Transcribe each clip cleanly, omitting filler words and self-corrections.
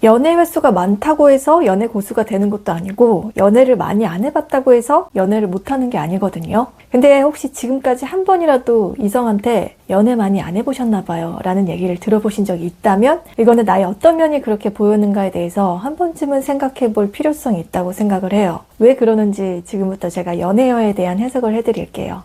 연애 횟수가 많다고 해서 연애 고수가 되는 것도 아니고 연애를 많이 안 해봤다고 해서 연애를 못하는 게 아니거든요. 근데 혹시 지금까지 한 번이라도 이성한테 연애 많이 안 해보셨나 봐요 라는 얘기를 들어보신 적이 있다면 이거는 나의 어떤 면이 그렇게 보였는가에 대해서 한 번쯤은 생각해 볼 필요성이 있다고 생각을 해요. 왜 그러는지 지금부터 제가 연애여에 대한 해석을 해드릴게요.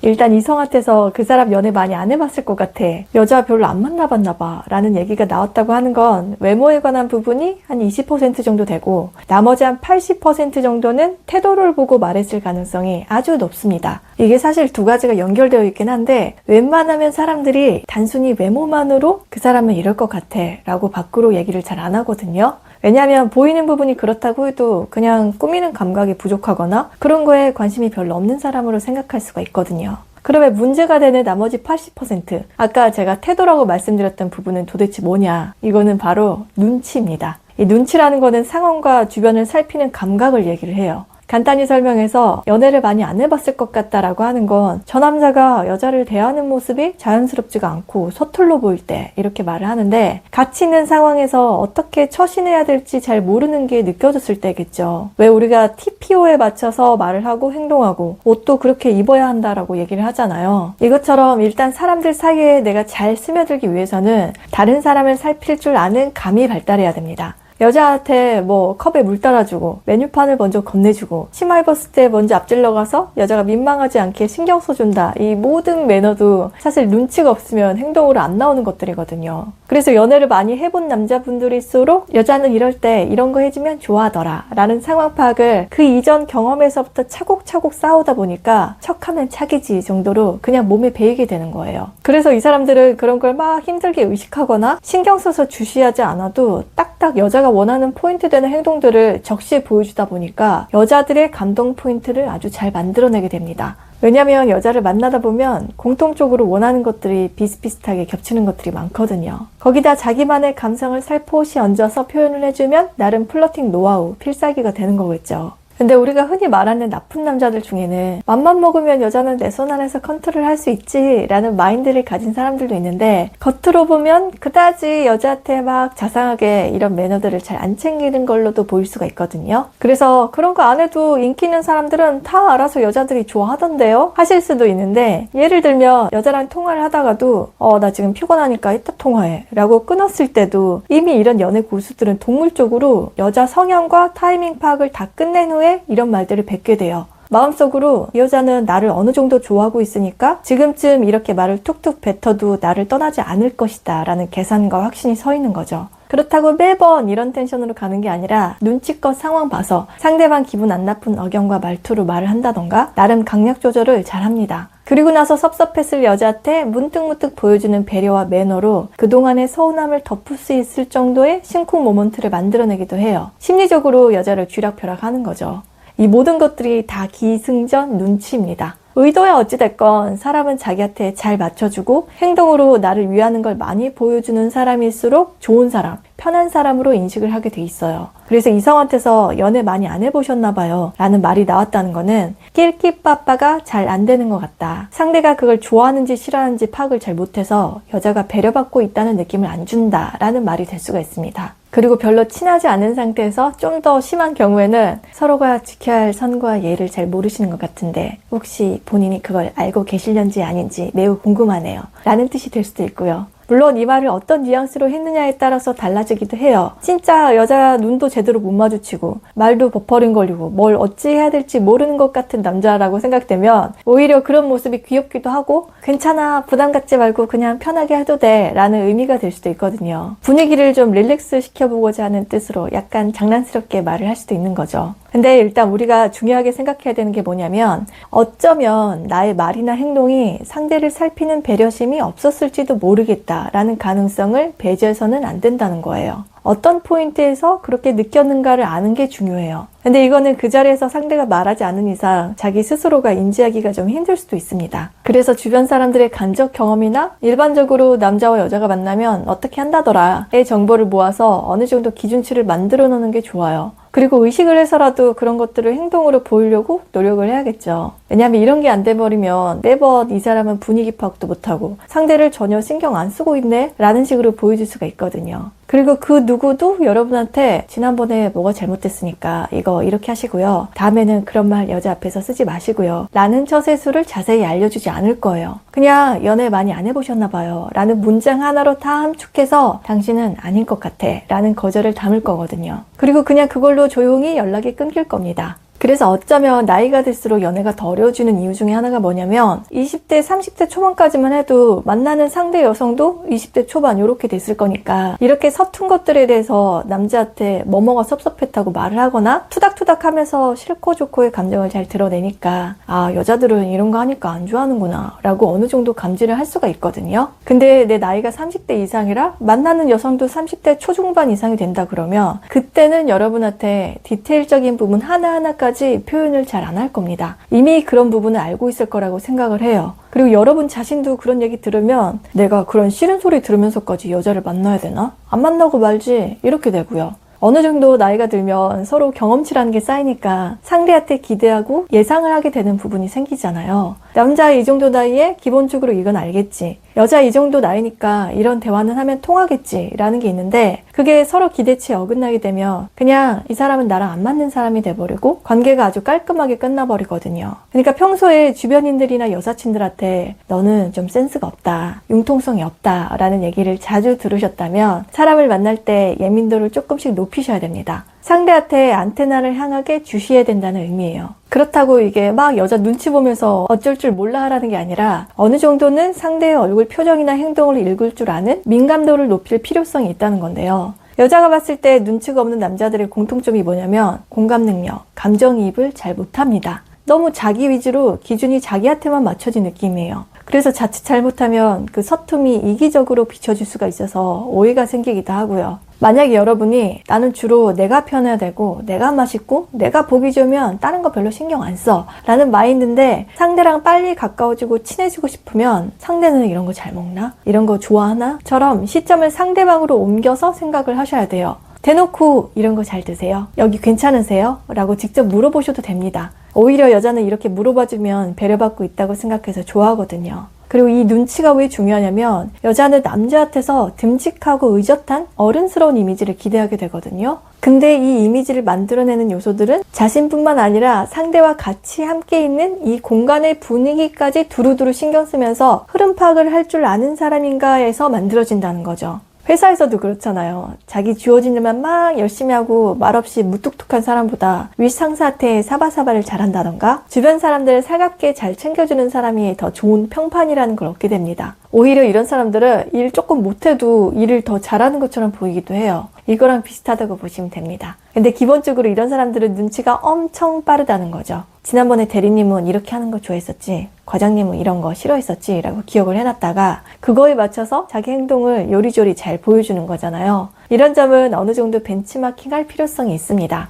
일단 이성한테서 그 사람 연애 많이 안 해봤을 것 같아, 여자 별로 안 만나봤나 봐 라는 얘기가 나왔다고 하는 건 외모에 관한 부분이 한 20% 정도 되고 나머지 한 80% 정도는 태도를 보고 말했을 가능성이 아주 높습니다. 이게 사실 두 가지가 연결되어 있긴 한데 웬만하면 사람들이 단순히 외모만으로 그 사람은 이럴 것 같아 라고 밖으로 얘기를 잘 안 하거든요. 왜냐하면 보이는 부분이 그렇다고 해도 그냥 꾸미는 감각이 부족하거나 그런 거에 관심이 별로 없는 사람으로 생각할 수가 있거든요. 그러면 문제가 되는 나머지 80%, 아까 제가 태도라고 말씀드렸던 부분은 도대체 뭐냐? 이거는 바로 눈치입니다. 이 눈치라는 거는 상황과 주변을 살피는 감각을 얘기를 해요. 간단히 설명해서 연애를 많이 안 해봤을 것 같다라고 하는 건 저 남자가 여자를 대하는 모습이 자연스럽지가 않고 서툴러 보일 때 이렇게 말을 하는데 같이 있는 상황에서 어떻게 처신해야 될지 잘 모르는 게 느껴졌을 때겠죠. 왜 우리가 TPO에 맞춰서 말을 하고 행동하고 옷도 그렇게 입어야 한다라고 얘기를 하잖아요. 이것처럼 일단 사람들 사이에 내가 잘 스며들기 위해서는 다른 사람을 살필 줄 아는 감이 발달해야 됩니다. 여자한테 뭐 컵에 물 따라주고 메뉴판을 먼저 건네주고 치마 입었을 때 먼저 앞질러 가서 여자가 민망하지 않게 신경 써준다. 이 모든 매너도 사실 눈치가 없으면 행동으로 안 나오는 것들이거든요. 그래서 연애를 많이 해본 남자분들일수록 여자는 이럴 때 이런 거 해주면 좋아하더라 라는 상황 파악을 그 이전 경험에서부터 차곡차곡 쌓아오다 보니까 척하면 착이지 정도로 그냥 몸에 배이게 되는 거예요. 그래서 이 사람들은 그런 걸 막 힘들게 의식하거나 신경 써서 주시하지 않아도 딱딱 여자가 원하는 포인트 되는 행동들을 적시에 보여주다 보니까 여자들의 감동 포인트를 아주 잘 만들어내게 됩니다. 왜냐면 여자를 만나다 보면 공통적으로 원하는 것들이 비슷비슷하게 겹치는 것들이 많거든요. 거기다 자기만의 감성을 살포시 얹어서 표현을 해주면 나름 플러팅 노하우, 필살기가 되는 거겠죠. 근데 우리가 흔히 말하는 나쁜 남자들 중에는 맘만 먹으면 여자는 내 손 안에서 컨트롤 할 수 있지 라는 마인드를 가진 사람들도 있는데 겉으로 보면 그다지 여자한테 막 자상하게 이런 매너들을 잘 안 챙기는 걸로도 보일 수가 있거든요. 그래서 그런 거 안 해도 인기 있는 사람들은 다 알아서 여자들이 좋아하던데요? 하실 수도 있는데 예를 들면 여자랑 통화를 하다가도 나 지금 피곤하니까 이따 통화해 라고 끊었을 때도 이미 이런 연애 고수들은 동물적으로 여자 성향과 타이밍 파악을 다 끝낸 후에 이런 말들을 뱉게 돼요. 마음속으로 이 여자는 나를 어느 정도 좋아하고 있으니까 지금쯤 이렇게 말을 툭툭 뱉어도 나를 떠나지 않을 것이다 라는 계산과 확신이 서 있는 거죠. 그렇다고 매번 이런 텐션으로 가는 게 아니라 눈치껏 상황 봐서 상대방 기분 안 나쁜 억양과 말투로 말을 한다던가 나름 강약 조절을 잘 합니다. 그리고 나서 섭섭했을 여자한테 문득문득 보여주는 배려와 매너로 그동안의 서운함을 덮을 수 있을 정도의 심쿵 모먼트를 만들어내기도 해요. 심리적으로 여자를 쥐락펴락하는 거죠. 이 모든 것들이 다 기승전 눈치입니다. 의도야 어찌됐건 사람은 자기한테 잘 맞춰주고 행동으로 나를 위하는 걸 많이 보여주는 사람일수록 좋은 사람, 편한 사람으로 인식을 하게 돼 있어요. 그래서 이성한테서 연애 많이 안 해보셨나 봐요 라는 말이 나왔다는 거는 낄끼빠빠가 잘 안 되는 것 같다. 상대가 그걸 좋아하는지 싫어하는지 파악을 잘 못해서 여자가 배려받고 있다는 느낌을 안 준다 라는 말이 될 수가 있습니다. 그리고 별로 친하지 않은 상태에서 좀 더 심한 경우에는 서로가 지켜야 할 선과 예를 잘 모르시는 것 같은데 혹시 본인이 그걸 알고 계실는지 아닌지 매우 궁금하네요 라는 뜻이 될 수도 있고요. 물론 이 말을 어떤 뉘앙스로 했느냐에 따라서 달라지기도 해요. 진짜 여자 눈도 제대로 못 마주치고 말도 버퍼링거리고 뭘 어찌 해야 될지 모르는 것 같은 남자라고 생각되면 오히려 그런 모습이 귀엽기도 하고 괜찮아 부담 갖지 말고 그냥 편하게 해도 돼 라는 의미가 될 수도 있거든요. 분위기를 좀 릴렉스 시켜보고자 하는 뜻으로 약간 장난스럽게 말을 할 수도 있는 거죠. 근데 일단 우리가 중요하게 생각해야 되는 게 뭐냐면 어쩌면 나의 말이나 행동이 상대를 살피는 배려심이 없었을지도 모르겠다라는 가능성을 배제해서는 안 된다는 거예요. 어떤 포인트에서 그렇게 느꼈는가를 아는 게 중요해요. 근데 이거는 그 자리에서 상대가 말하지 않은 이상 자기 스스로가 인지하기가 좀 힘들 수도 있습니다. 그래서 주변 사람들의 간접 경험이나 일반적으로 남자와 여자가 만나면 어떻게 한다더라의 정보를 모아서 어느 정도 기준치를 만들어 놓는 게 좋아요. 그리고 의식을 해서라도 그런 것들을 행동으로 보이려고 노력을 해야겠죠. 왜냐하면 이런 게 안 돼버리면 매번 이 사람은 분위기 파악도 못하고 상대를 전혀 신경 안 쓰고 있네 라는 식으로 보여줄 수가 있거든요. 그리고 그 누구도 여러분한테 지난번에 뭐가 잘못됐으니까 이거 이렇게 하시고요. 다음에는 그런 말 여자 앞에서 쓰지 마시고요. 라는 처세술을 자세히 알려주지 않을 거예요. 그냥 연애 많이 안 해보셨나 봐요. 라는 문장 하나로 다 함축해서 당신은 아닌 것 같아. 라는 거절을 담을 거거든요. 그리고 그냥 그걸로 조용히 연락이 끊길 겁니다. 그래서 어쩌면 나이가 들수록 연애가 더 어려워지는 이유 중에 하나가 뭐냐면 20대, 30대 초반까지만 해도 만나는 상대 여성도 20대 초반 이렇게 됐을 거니까 이렇게 서툰 것들에 대해서 남자한테 뭐뭐가 섭섭했다고 말을 하거나 투닥투닥 하면서 싫고 좋고의 감정을 잘 드러내니까 아, 여자들은 이런 거 하니까 안 좋아하는구나 라고 어느 정도 감지를 할 수가 있거든요. 근데 내 나이가 30대 이상이라 만나는 여성도 30대 초중반 이상이 된다 그러면 그때는 여러분한테 디테일적인 부분 하나하나까지 표현을 잘 안 할 겁니다. 이미 그런 부분을 알고 있을 거라고 생각을 해요. 그리고 여러분 자신도 그런 얘기 들으면 내가 그런 싫은 소리 들으면서까지 여자를 만나야 되나? 안 만나고 말지 이렇게 되고요. 어느 정도 나이가 들면 서로 경험치라는 게 쌓이니까 상대한테 기대하고 예상을 하게 되는 부분이 생기잖아요. 남자 이 정도 나이에 기본적으로 이건 알겠지. 여자 이 정도 나이니까 이런 대화는 하면 통하겠지 라는 게 있는데 그게 서로 기대치에 어긋나게 되면 그냥 이 사람은 나랑 안 맞는 사람이 돼버리고 관계가 아주 깔끔하게 끝나버리거든요. 그러니까 평소에 주변인들이나 여사친들한테 너는 좀 센스가 없다, 융통성이 없다 라는 얘기를 자주 들으셨다면 사람을 만날 때 예민도를 조금씩 높이셔야 됩니다. 상대한테 안테나를 향하게 주시해야 된다는 의미예요. 그렇다고 이게 막 여자 눈치 보면서 어쩔 줄 몰라 하라는 게 아니라 어느 정도는 상대의 얼굴 표정이나 행동을 읽을 줄 아는 민감도를 높일 필요성이 있다는 건데요. 여자가 봤을 때 눈치가 없는 남자들의 공통점이 뭐냐면 공감 능력, 감정이입을 잘 못합니다. 너무 자기 위주로 기준이 자기한테만 맞춰진 느낌이에요. 그래서 자칫 잘못하면 그 서툼이 이기적으로 비춰질 수가 있어서 오해가 생기기도 하고요. 만약에 여러분이 나는 주로 내가 편해야 되고 내가 맛있고 내가 보기 좋으면 다른 거 별로 신경 안 써 라는 마인드인데 상대랑 빨리 가까워지고 친해지고 싶으면 상대는 이런 거 잘 먹나? 이런 거 좋아하나? 처럼 시점을 상대방으로 옮겨서 생각을 하셔야 돼요. 대놓고 이런 거 잘 드세요? 여기 괜찮으세요? 라고 직접 물어보셔도 됩니다. 오히려 여자는 이렇게 물어봐주면 배려받고 있다고 생각해서 좋아하거든요. 그리고 이 눈치가 왜 중요하냐면 여자는 남자한테서 듬직하고 의젓한 어른스러운 이미지를 기대하게 되거든요. 근데 이 이미지를 만들어내는 요소들은 자신뿐만 아니라 상대와 같이 함께 있는 이 공간의 분위기까지 두루두루 신경 쓰면서 흐름 파악을 할 줄 아는 사람인가에서 만들어진다는 거죠. 회사에서도 그렇잖아요. 자기 주어진 일만 막 열심히 하고 말없이 무뚝뚝한 사람보다 윗상사한테 사바사바를 잘한다던가 주변 사람들을 살갑게 잘 챙겨주는 사람이 더 좋은 평판이라는 걸 얻게 됩니다. 오히려 이런 사람들은 일 조금 못해도 일을 더 잘하는 것처럼 보이기도 해요. 이거랑 비슷하다고 보시면 됩니다. 근데 기본적으로 이런 사람들은 눈치가 엄청 빠르다는 거죠. 지난번에 대리님은 이렇게 하는 거 좋아했었지, 과장님은 이런 거 싫어했었지 라고 기억을 해놨다가 그거에 맞춰서 자기 행동을 요리조리 잘 보여주는 거잖아요. 이런 점은 어느 정도 벤치마킹할 필요성이 있습니다.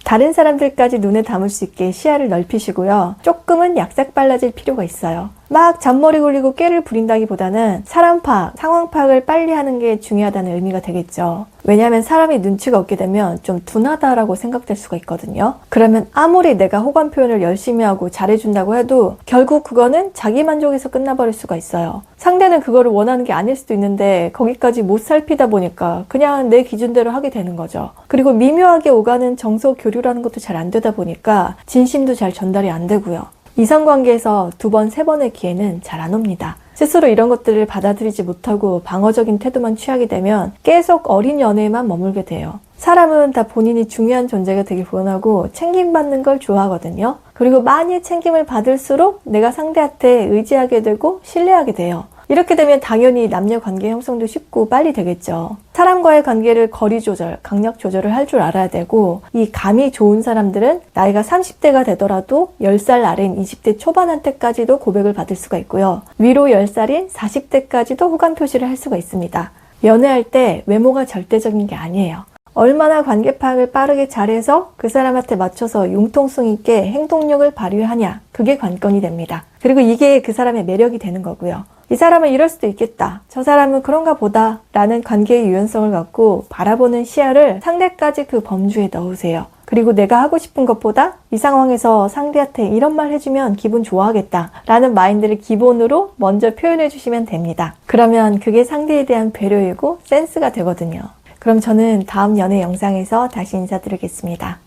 다른 사람들까지 눈에 담을 수 있게 시야를 넓히시고요. 조금은 약삭 빨라질 필요가 있어요. 막 잔머리 굴리고 꾀를 부린다기보다는 사람 파악, 상황 파악을 빨리 하는 게 중요하다는 의미가 되겠죠. 왜냐하면 사람이 눈치가 없게 되면 좀 둔하다라고 생각될 수가 있거든요. 그러면 아무리 내가 호감 표현을 열심히 하고 잘해준다고 해도 결국 그거는 자기 만족에서 끝나버릴 수가 있어요. 상대는 그거를 원하는 게 아닐 수도 있는데 거기까지 못 살피다 보니까 그냥 내 기준대로 하게 되는 거죠. 그리고 미묘하게 오가는 정서 교류라는 것도 잘 안 되다 보니까 진심도 잘 전달이 안 되고요. 이성관계에서 2번, 3번의 기회는 잘 안 옵니다. 스스로 이런 것들을 받아들이지 못하고 방어적인 태도만 취하게 되면 계속 어린 연애에만 머물게 돼요. 사람은 다 본인이 중요한 존재가 되길 원하고 챙김받는 걸 좋아하거든요. 그리고 많이 챙김을 받을수록 내가 상대한테 의지하게 되고 신뢰하게 돼요. 이렇게 되면 당연히 남녀 관계 형성도 쉽고 빨리 되겠죠. 사람과의 관계를 거리 조절, 강약 조절을 할 줄 알아야 되고 이 감이 좋은 사람들은 나이가 30대가 되더라도 10살 아래인 20대 초반한테까지도 고백을 받을 수가 있고요. 위로 10살인 40대까지도 호감 표시를 할 수가 있습니다. 연애할 때 외모가 절대적인 게 아니에요. 얼마나 관계 파악을 빠르게 잘해서 그 사람한테 맞춰서 융통성 있게 행동력을 발휘하냐, 그게 관건이 됩니다. 그리고 이게 그 사람의 매력이 되는 거고요. 이 사람은 이럴 수도 있겠다. 저 사람은 그런가 보다. 라는 관계의 유연성을 갖고 바라보는 시야를 상대까지 그 범주에 넣으세요. 그리고 내가 하고 싶은 것보다 이 상황에서 상대한테 이런 말 해주면 기분 좋아하겠다 라는 마인드를 기본으로 먼저 표현해 주시면 됩니다. 그러면 그게 상대에 대한 배려이고 센스가 되거든요. 그럼 저는 다음 연애 영상에서 다시 인사드리겠습니다.